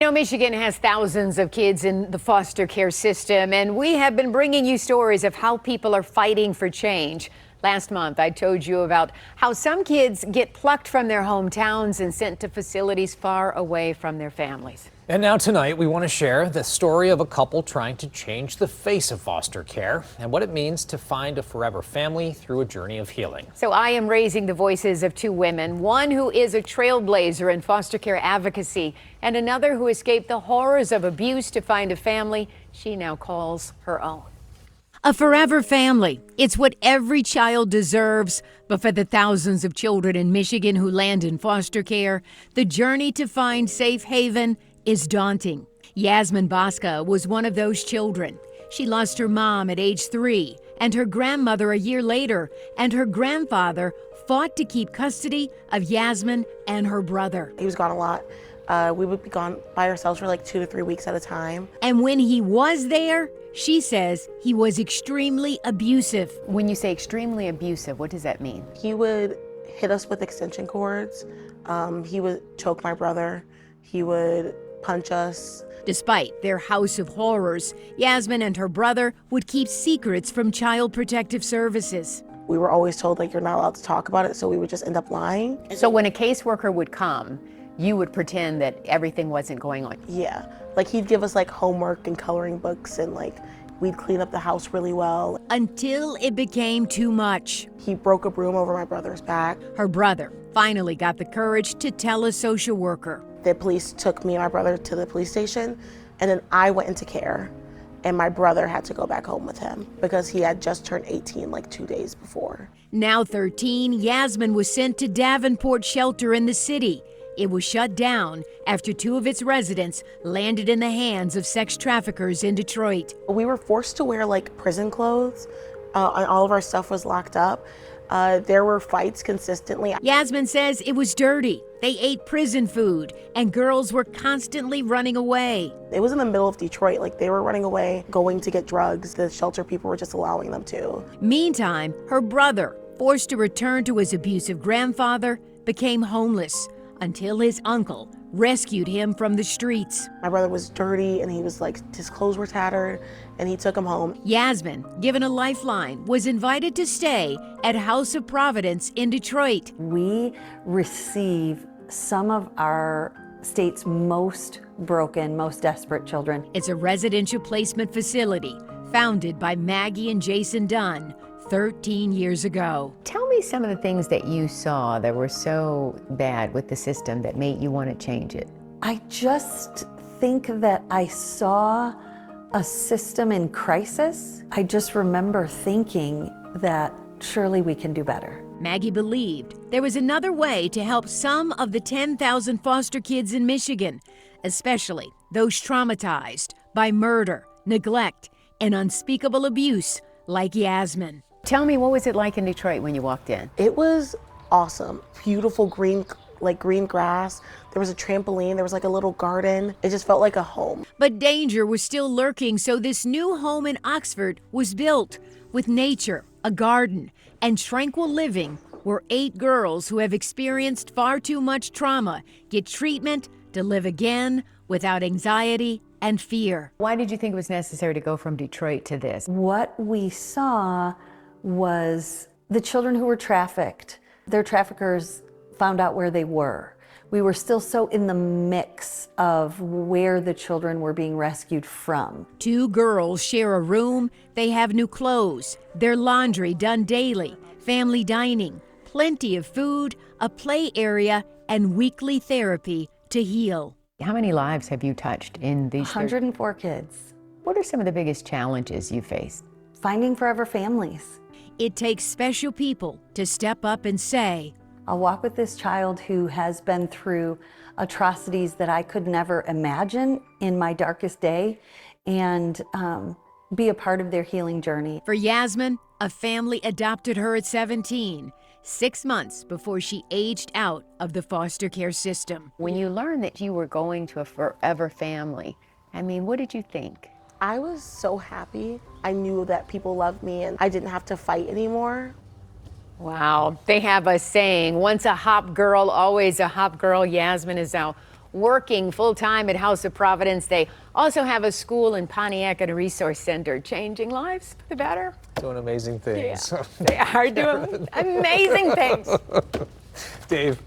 You know, Michigan has thousands of kids in the foster care system, and we have been bringing you stories of how people are fighting for change. Last month, I told you about how some kids get plucked from their hometowns and sent to facilities far away from their families. And now tonight, we want to share the story of a couple trying to change the face of foster care and what it means to find a forever family through a journey of healing. So I am raising the voices of two women, one who is a trailblazer in foster care advocacy and another who escaped the horrors of abuse to find a family she now calls her own. A forever family. It's what every child deserves. But for the thousands of children in Michigan who land in foster care, the journey to find safe haven is daunting. Yasmin Bosca was one of those children. She lost her mom at age 3 and her grandmother a year later, and her grandfather fought to keep custody of Yasmin and her brother. He was gone a lot. We would be gone by ourselves for like 2 to 3 weeks at a time. And when he was there, she says he was extremely abusive. When you say extremely abusive, what does that mean? He would hit us with extension cords. He would choke my brother. He would punch us. Despite their house of horrors, Yasmin and her brother would keep secrets from Child Protective Services. We were always told, like, you're not allowed to talk about it, so we would just end up lying. So when a caseworker would come, you would pretend that everything wasn't going on? Yeah, like he'd give us like homework and coloring books, and like we'd clean up the house really well. Until it became too much. He broke a broom over my brother's back. Her brother finally got the courage to tell a social worker. The police took me and my brother to the police station, and then I went into care, and my brother had to go back home with him because he had just turned 18 like 2 days before. Now 13, Yasmin was sent to Davenport Shelter in the city. It was shut down after 2 of its residents landed in the hands of sex traffickers in Detroit. We were forced to wear like prison clothes, and all of our stuff was locked up. There were fights consistently. Yasmin says it was dirty. They ate prison food, and girls were constantly running away. It was in the middle of Detroit. Like, they were running away, going to get drugs. The shelter people were just allowing them to. Meantime, her brother, forced to return to his abusive grandfather, became homeless until his uncle rescued him from the streets. My brother was dirty, and he was like, his clothes were tattered, and he took him home. Yasmin, given a lifeline, was invited to stay at House of Providence in Detroit. We receive some of our state's most broken, most desperate children. It's a residential placement facility founded by Maggie and Jason Dunn 13 years ago. Tell me some of the things that you saw that were so bad with the system that made you want to change it. I just think that I saw a system in crisis. I just remember thinking that surely we can do better. Maggie believed there was another way to help some of the 10,000 foster kids in Michigan, especially those traumatized by murder, neglect, and unspeakable abuse like Yasmin. Tell me, what was it like in Detroit when you walked in? It was awesome. Beautiful green grass. There was a trampoline. There was like a little garden. It just felt like a home. But danger was still lurking, so this new home in Oxford was built with nature, a garden, and tranquil living where 8 girls who have experienced far too much trauma get treatment to live again without anxiety and fear. Why did you think it was necessary to go from Detroit to this? What we saw was the children who were trafficked. Their traffickers found out where they were. We were still so in the mix of where the children were being rescued from. 2 girls share a room. They have new clothes, their laundry done daily, family dining, plenty of food, a play area, and weekly therapy to heal. How many lives have you touched in these 104 kids. What are some of the biggest challenges you faced? Finding forever families. It takes special people to step up and say, I'll walk with this child who has been through atrocities that I could never imagine in my darkest day, and be a part of their healing journey. For Yasmin, a family adopted her at 17, 6 months before she aged out of the foster care system. When you learned that you were going to a forever family, I mean, what did you think? I was so happy. I knew that people loved me and I didn't have to fight anymore. Wow, they have a saying, once a hop girl, always a hop girl. Yasmin is now working full-time at House of Providence. They also have a school in Pontiac and a resource center, changing lives for the better. Doing amazing things. Yeah, they are doing amazing things. Dave.